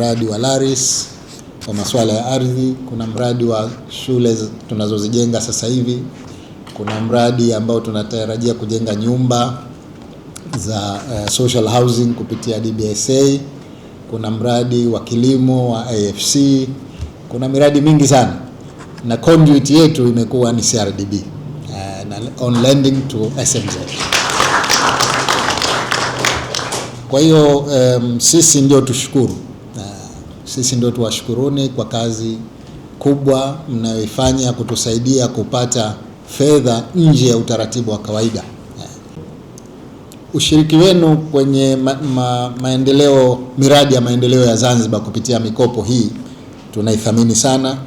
mradi wa Laris kwa masuala ya ardhi, kuna mradi wa shule tunazozijenga sasa hivi, kuna mradi ambao tunatarajia kujenga nyumba za social housing kupitia DBSA, kuna mradi wa kilimo wa AFC, kuna miradi mingi sana, na conduit yetu imekuwa ni CRDB on lending to SMZ. Kwa hiyo sisi ndio tushukuru, sisi ndio tuwashukuruni kwa kazi kubwa mnayoifanya kutusaidia kupata fedha nje ya utaratibu wa kawaida. Ushiriki wenu kwenye maendeleo, miradi ya maendeleo ya Zanzibar kupitia mikopo hii tunaithamini sana,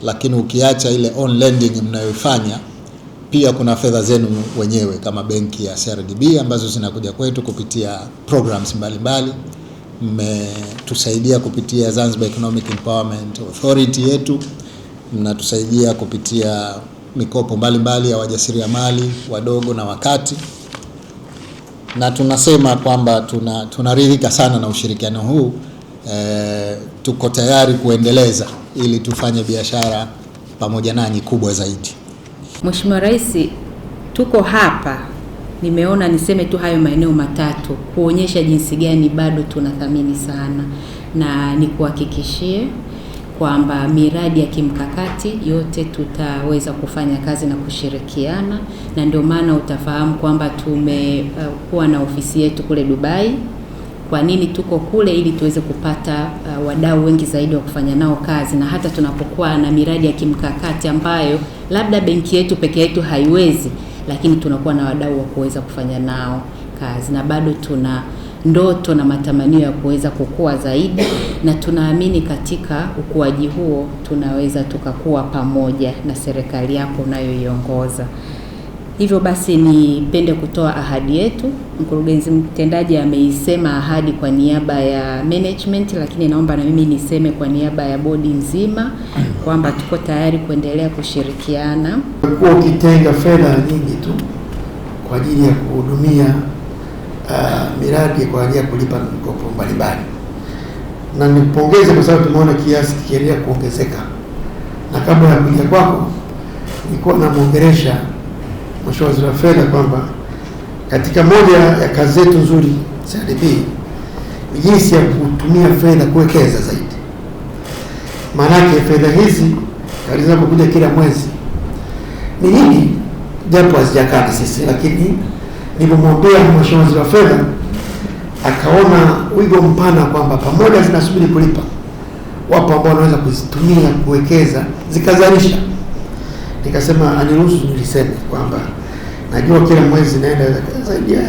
lakini ukiacha ile on lending mnayoifanya, pia kuna fedha zenu wenyewe kama benki ya CRDB ambazo zinakuja kwetu kupitia programs mbalimbali. Mmetusaidia kupitia Zanzibar Economic Empowerment Authority yetu, mnatusaidia kupitia mikopo mbalimbali ya wajasiriamali wadogo na wakati, na tunasema kwamba tunaridhika sana na ushirikiano huu. Tuko tayari kuendeleza ili tufanye biashara pamoja nanyi kubwa zaidi. Mheshimiwa Rais, tuko hapa, nimeona niseme tu hayo maeneo matatu kuonyesha jinsi gani bado tunathamini sana, na nikuhakikishie kwamba miradi ya kimkakati yote tutaweza kufanya kazi na kushirikiana, na ndio maana utafahamu kwamba tumekuwa na ofisi yetu kule Dubai. Kwa nini tuko kule? Ili tuweze kupata wadau wengi zaidi wa kufanya nao kazi, na hata tunapokuwa na miradi ya kimkakati ambayo labda benki yetu peke yetu haiwezi, lakini tunakuwa na wadau wa kuweza kufanya nao kazi, na bado tuna ndoto na matamanio ya kuweza kukua zaidi, na tunaamini katika ukuaji huo tunaweza tukakuwa pamoja na serikali yako unayoiongoza. Hivyo basi nipende kutoa ahadi yetu. Mkurugenzi mtendaji ameisema ahadi kwa niaba ya management, lakini naomba na mimi niseme kwa niaba ya bodi nzima kwamba tuko tayari kuendelea kushirikiana. Kwa ukitenga fedha nyingi tu kwa ajili ya kuhudumia miradi kwa ajili ya kulipa mikopo mbalimbali, na nipongeze kwa sababu tumeona kiasi kikiendelea kuongezeka. Na kabla ya kuja kwako nilikuwa namuongelesha Mheshimiwa Waziri wa Fedha kwamba katika moja ya kazi zetu nzuri CRDB ni jinsi ya kutumia fedha kuwekeza zaidi. Maanake fedha hizi zinapokuja kila mwezi ni nyingi, japo hazijakaa sisi, lakini nilipomwambia Mheshimiwa Waziri wa Fedha akaona wigo mpana kwamba pamoja zinasubiri kulipa, wapo ambao wanaweza kuzitumia kuwekeza zikazalisha. Nikasema aniruhusu niliseme kwamba najua kila mwezi naenda zaidi ya